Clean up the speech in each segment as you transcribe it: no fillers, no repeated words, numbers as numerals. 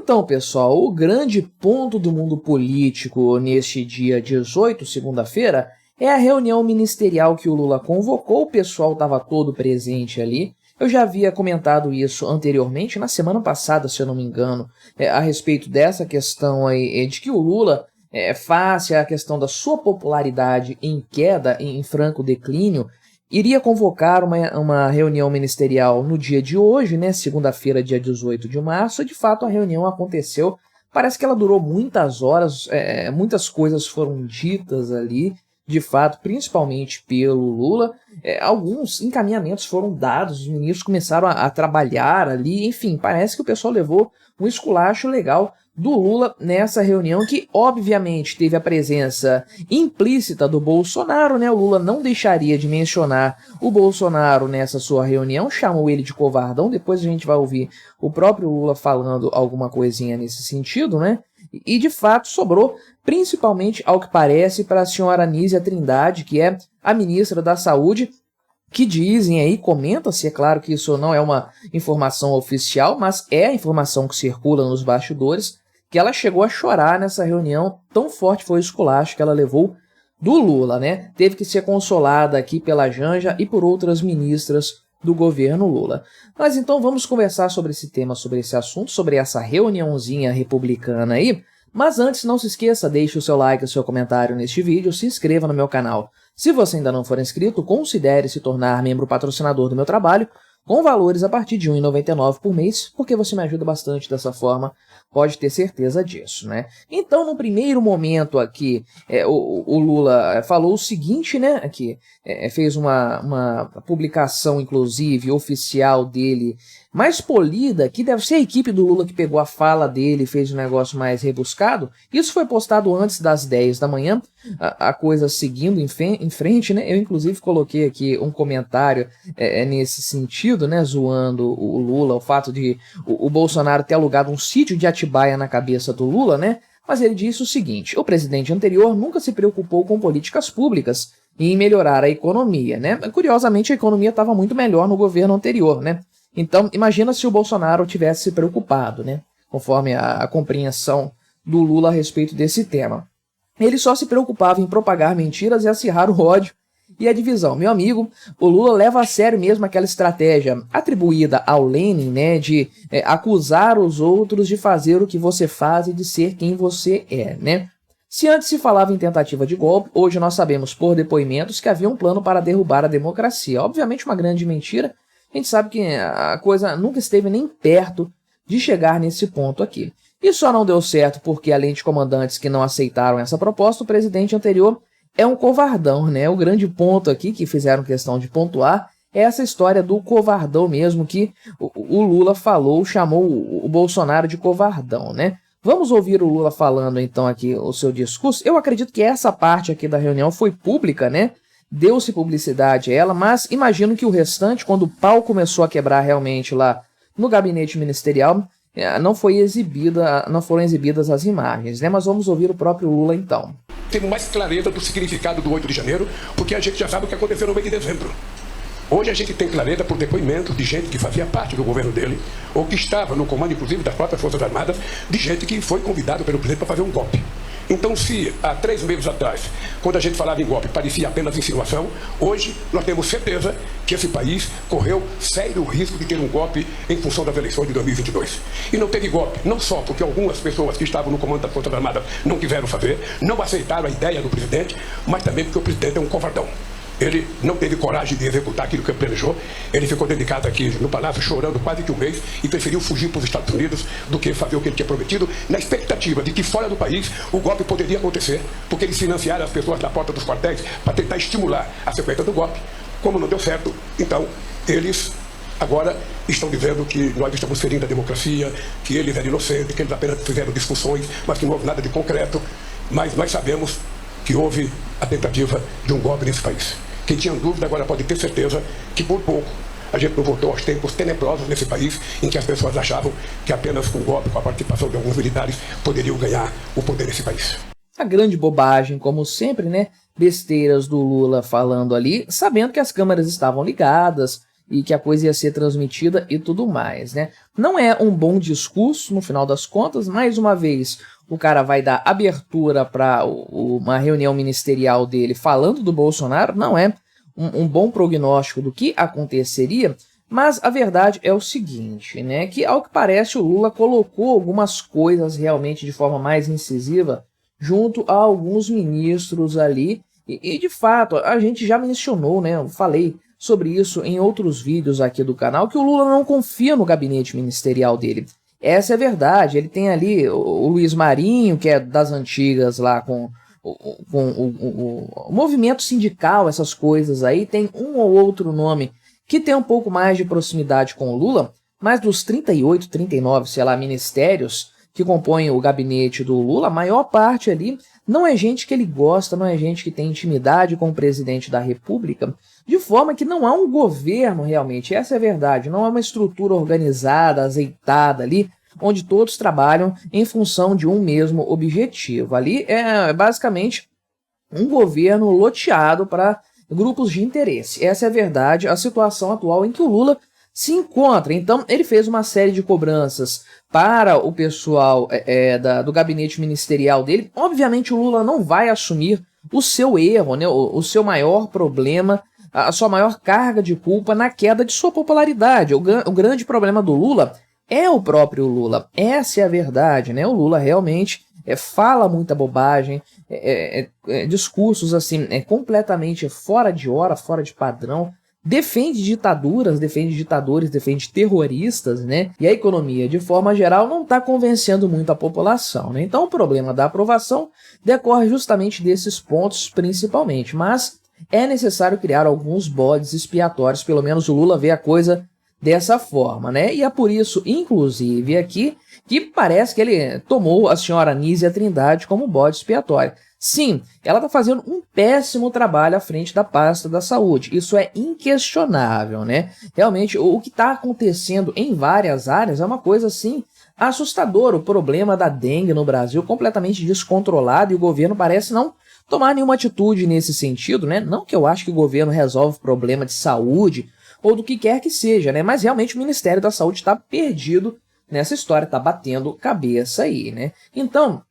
Então, pessoal, o grande ponto do mundo político neste dia 18, segunda-feira, é a reunião ministerial que o Lula convocou, o pessoal estava todo presente ali. Eu já havia comentado isso anteriormente, na semana passada, se eu não me engano, a respeito dessa questão aí, de que o Lula, face à questão da sua popularidade em queda, em franco declínio, iria convocar uma reunião ministerial no dia de hoje, né, segunda-feira, dia 18 de março, e de fato a reunião aconteceu. Parece que ela durou muitas horas, muitas coisas foram ditas ali, de fato, principalmente pelo Lula. Alguns encaminhamentos foram dados, os ministros começaram a trabalhar ali, enfim, parece que o pessoal levou um esculacho legal do Lula nessa reunião, que obviamente teve a presença implícita do Bolsonaro, né? O Lula não deixaria de mencionar o Bolsonaro nessa sua reunião, chamou ele de covardão, depois a gente vai ouvir o próprio Lula falando alguma coisinha nesse sentido, né? E de fato sobrou, principalmente ao que parece, para a senhora Anísia Trindade, que é a ministra da Saúde, que dizem aí, comenta-se, é claro que isso não é uma informação oficial, mas é a informação que circula nos bastidores, que ela chegou a chorar nessa reunião, tão forte foi o esculacho que ela levou do Lula, né? Teve que ser consolada aqui pela Janja e por outras ministras do governo Lula. Mas então vamos conversar sobre esse tema, sobre esse assunto, sobre essa reuniãozinha republicana aí. Mas antes, não se esqueça, deixe o seu like, o seu comentário neste vídeo, se inscreva no meu canal. Se você ainda não for inscrito, considere se tornar membro patrocinador do meu trabalho, com valores a partir de R$ 1,99 por mês, porque você me ajuda bastante dessa forma, pode ter certeza disso, né? Então, no primeiro momento aqui, o Lula falou o seguinte, né? Aqui, fez uma publicação, inclusive, oficial dele, mais polida, que deve ser a equipe do Lula que pegou a fala dele e fez um negócio mais rebuscado. Isso foi postado antes das 10 da manhã, a coisa seguindo em frente, né? Eu, inclusive, coloquei aqui um comentário nesse sentido, né? Zoando o Lula, o fato de o Bolsonaro ter alugado um sítio de Atibaia na cabeça do Lula, né? Mas ele disse o seguinte: o presidente anterior nunca se preocupou com políticas públicas e em melhorar a economia, né? Curiosamente, a economia estava muito melhor no governo anterior, né? Então, imagina se o Bolsonaro tivesse se preocupado, né? Conforme a compreensão do Lula a respeito desse tema. Ele só se preocupava em propagar mentiras e acirrar o ódio e a divisão. Meu amigo, o Lula leva a sério mesmo aquela estratégia atribuída ao Lenin, né, de acusar os outros de fazer o que você faz e de ser quem você é, né? Se antes se falava em tentativa de golpe, hoje nós sabemos por depoimentos que havia um plano para derrubar a democracia. Obviamente uma grande mentira, a gente sabe que a coisa nunca esteve nem perto de chegar nesse ponto aqui. E só não deu certo porque, além de comandantes que não aceitaram essa proposta, o presidente anterior é um covardão, né? O grande ponto aqui que fizeram questão de pontuar é essa história do covardão mesmo, que o Lula falou, chamou o Bolsonaro de covardão, né? Vamos ouvir o Lula falando então aqui o seu discurso. Eu acredito que essa parte aqui da reunião foi pública, né? Deu-se publicidade a ela, mas imagino que o restante, quando o pau começou a quebrar realmente lá no gabinete ministerial, não foram exibidas as imagens, né? Mas vamos ouvir o próprio Lula então. Temos mais clareza do significado do 8 de janeiro, porque a gente já sabe o que aconteceu no mês de dezembro. Hoje a gente tem clareza por depoimentos de gente que fazia parte do governo dele, ou que estava no comando, inclusive, das próprias Forças Armadas, de gente que foi convidado pelo presidente para fazer um golpe. Então, se há 3 meses atrás, quando a gente falava em golpe, parecia apenas insinuação, hoje nós temos certeza que esse país correu sério risco de ter um golpe em função das eleições de 2022. E não teve golpe, não só porque algumas pessoas que estavam no comando das Forças Armadas não quiseram fazer, não aceitaram a ideia do presidente, mas também porque o presidente é um covardão. Ele não teve coragem de executar aquilo que ele planejou. Ele ficou dedicado aqui no Palácio chorando quase que um mês e preferiu fugir para os Estados Unidos do que fazer o que ele tinha prometido, na expectativa de que fora do país o golpe poderia acontecer, porque eles financiaram as pessoas na porta dos quartéis para tentar estimular a sequência do golpe. Como não deu certo, então eles agora estão dizendo que nós estamos ferindo a democracia, que eles eram inocentes, que eles apenas fizeram discussões, mas que não houve nada de concreto. Mas nós sabemos que houve a tentativa de um golpe nesse país. Quem tinha dúvida agora pode ter certeza que por pouco a gente não voltou aos tempos tenebrosos nesse país em que as pessoas achavam que apenas com o golpe, com a participação de alguns militares, poderiam ganhar o poder nesse país. A grande bobagem, como sempre, né? Besteiras do Lula falando ali, sabendo que as câmeras estavam ligadas, e que a coisa ia ser transmitida e tudo mais, né? Não é um bom discurso, no final das contas. Mais uma vez, o cara vai dar abertura para uma reunião ministerial dele falando do Bolsonaro, não é um bom prognóstico do que aconteceria, mas a verdade é o seguinte, né, que ao que parece o Lula colocou algumas coisas realmente de forma mais incisiva junto a alguns ministros ali, e de fato a gente já mencionou, né, eu falei sobre isso em outros vídeos aqui do canal, que o Lula não confia no gabinete ministerial dele. Essa é a verdade. Ele tem ali o Luiz Marinho, que é das antigas lá com o movimento sindical, essas coisas aí. Tem um ou outro nome que tem um pouco mais de proximidade com o Lula, mas dos 38, 39, sei lá, ministérios que compõem o gabinete do Lula, a maior parte ali não é gente que ele gosta, não é gente que tem intimidade com o presidente da República, de forma que não há um governo realmente, essa é a verdade, não há uma estrutura organizada, azeitada ali, onde todos trabalham em função de um mesmo objetivo. Ali é basicamente um governo loteado para grupos de interesse. Essa é a verdade, a situação atual em que o Lula se encontra. Então, ele fez uma série de cobranças para o pessoal do gabinete ministerial dele. Obviamente, o Lula não vai assumir o seu erro, né, o seu maior problema, a sua maior carga de culpa na queda de sua popularidade. O grande problema do Lula é o próprio Lula. Essa é a verdade, né? O Lula realmente fala muita bobagem, discursos assim, completamente fora de hora, fora de padrão, defende ditaduras, defende ditadores, defende terroristas, né? E a economia, de forma geral, não está convencendo muito a população, né? Então o problema da aprovação decorre justamente desses pontos principalmente, mas é necessário criar alguns bodes expiatórios, pelo menos o Lula vê a coisa dessa forma, né? E é por isso, inclusive, aqui, que parece que ele tomou a senhora Anísia Trindade como bode expiatório. Sim, ela está fazendo um péssimo trabalho à frente da pasta da saúde, isso é inquestionável, né? Realmente, o que está acontecendo em várias áreas é uma coisa, assim, assustadora. O problema da dengue no Brasil completamente descontrolado e o governo parece não tomar nenhuma atitude nesse sentido, né? Não que eu acho que o governo resolve problema de saúde ou do que quer que seja, né? Mas realmente o Ministério da Saúde está perdido nessa história, está batendo cabeça aí, né? Então,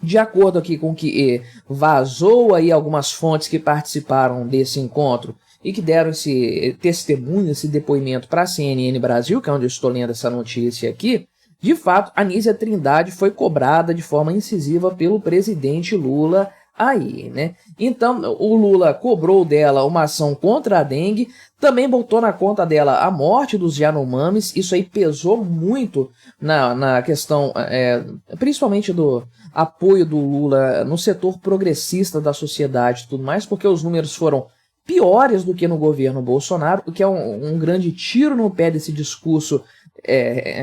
de acordo aqui com o que vazou aí algumas fontes que participaram desse encontro e que deram esse testemunho, esse depoimento para a CNN Brasil, que é onde eu estou lendo essa notícia aqui, de fato, Anísia Trindade foi cobrada de forma incisiva pelo presidente Lula aí, né? Então, o Lula cobrou dela uma ação contra a dengue, também botou na conta dela a morte dos Yanomamis. Isso aí pesou muito na questão, principalmente do apoio do Lula no setor progressista da sociedade e tudo mais, porque os números foram piores do que no governo Bolsonaro, o que é um grande tiro no pé desse discurso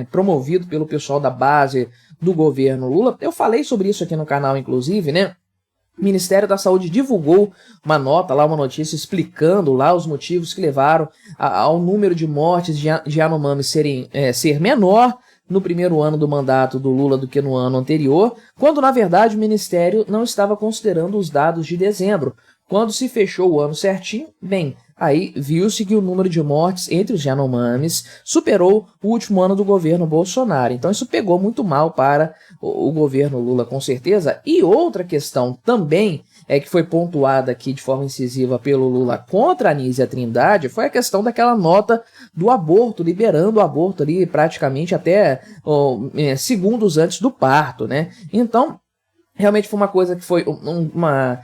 promovido pelo pessoal da base do governo Lula. Eu falei sobre isso aqui no canal, inclusive, né? O Ministério da Saúde divulgou uma nota lá, uma notícia explicando lá os motivos que levaram ao número de mortes de Yanomami ser menor no primeiro ano do mandato do Lula do que no ano anterior, quando na verdade o Ministério não estava considerando os dados de dezembro. Quando se fechou o ano certinho, bem, aí viu-se que o número de mortes entre os Yanomamis superou o último ano do governo Bolsonaro. Então isso pegou muito mal para o governo Lula, com certeza. E outra questão também que foi pontuada aqui de forma incisiva pelo Lula contra a Anísia Trindade foi a questão daquela nota do aborto, liberando o aborto ali praticamente até segundos antes do parto, né? Então, realmente foi uma coisa que foi uma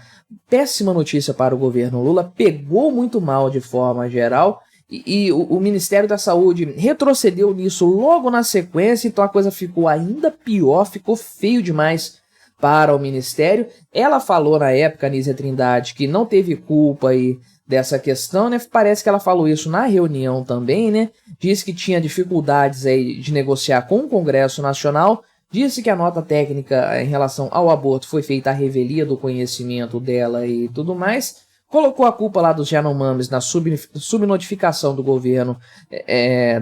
péssima notícia para o governo Lula, pegou muito mal de forma geral, e o Ministério da Saúde retrocedeu nisso logo na sequência, então a coisa ficou ainda pior, ficou feio demais para o Ministério. Ela falou na época, Anísia Trindade, que não teve culpa aí dessa questão, né? Parece que ela falou isso na reunião também, né? Disse que tinha dificuldades aí de negociar com o Congresso Nacional, disse que a nota técnica em relação ao aborto foi feita à revelia do conhecimento dela e tudo mais, colocou a culpa lá dos Yanomamis na subnotificação do governo,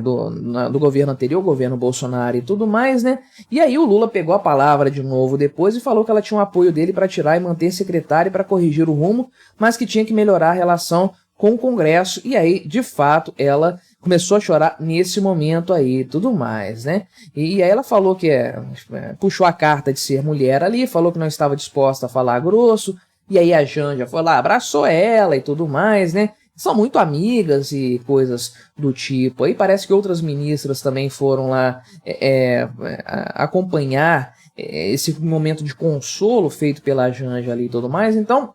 do governo anterior, governo Bolsonaro e tudo mais, né? E aí o Lula pegou a palavra de novo depois e falou que ela tinha um apoio dele para tirar e manter secretário para corrigir o rumo, mas que tinha que melhorar a relação com o Congresso, e aí, de fato, ela começou a chorar nesse momento aí e tudo mais, né? E aí ela falou que puxou a carta de ser mulher ali, falou que não estava disposta a falar grosso, e aí a Janja foi lá, abraçou ela e tudo mais, né? São muito amigas e coisas do tipo. Aí parece que outras ministras também foram lá acompanhar esse momento de consolo feito pela Janja ali e tudo mais. Então,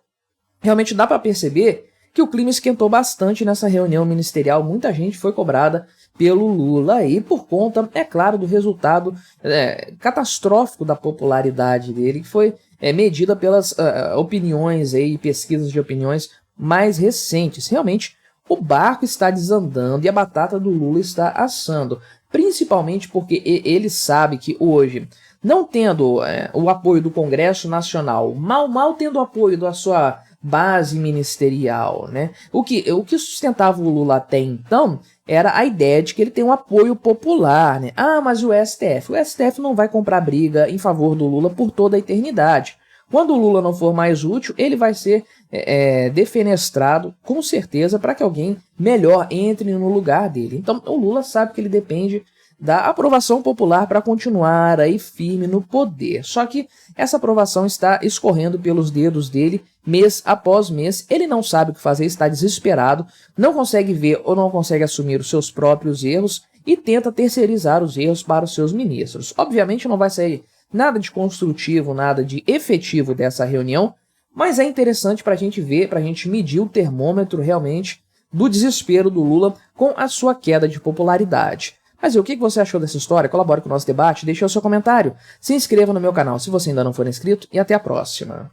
realmente dá para perceber que o clima esquentou bastante nessa reunião ministerial. Muita gente foi cobrada pelo Lula aí por conta, é claro, do resultado catastrófico da popularidade dele, que foi medida pelas opiniões aí, pesquisas de opiniões mais recentes. Realmente, o barco está desandando e a batata do Lula está assando, principalmente porque ele sabe que hoje, não tendo o apoio do Congresso Nacional, mal tendo o apoio da sua base ministerial, né? O que sustentava o Lula até então era a ideia de que ele tem um apoio popular, né? Ah, mas o STF não vai comprar briga em favor do Lula por toda a eternidade. Quando o Lula não for mais útil, ele vai ser defenestrado, com certeza, para que alguém melhor entre no lugar dele. Então, o Lula sabe que ele depende da aprovação popular para continuar aí firme no poder. Só que essa aprovação está escorrendo pelos dedos dele mês após mês. Ele não sabe o que fazer, está desesperado, não consegue ver ou não consegue assumir os seus próprios erros e tenta terceirizar os erros para os seus ministros. Obviamente não vai sair nada de construtivo, nada de efetivo dessa reunião, mas é interessante para a gente ver, para a gente medir o termômetro realmente do desespero do Lula com a sua queda de popularidade. Mas e o que você achou dessa história? Colabore com o nosso debate, deixe o seu comentário, se inscreva no meu canal se você ainda não for inscrito e até a próxima.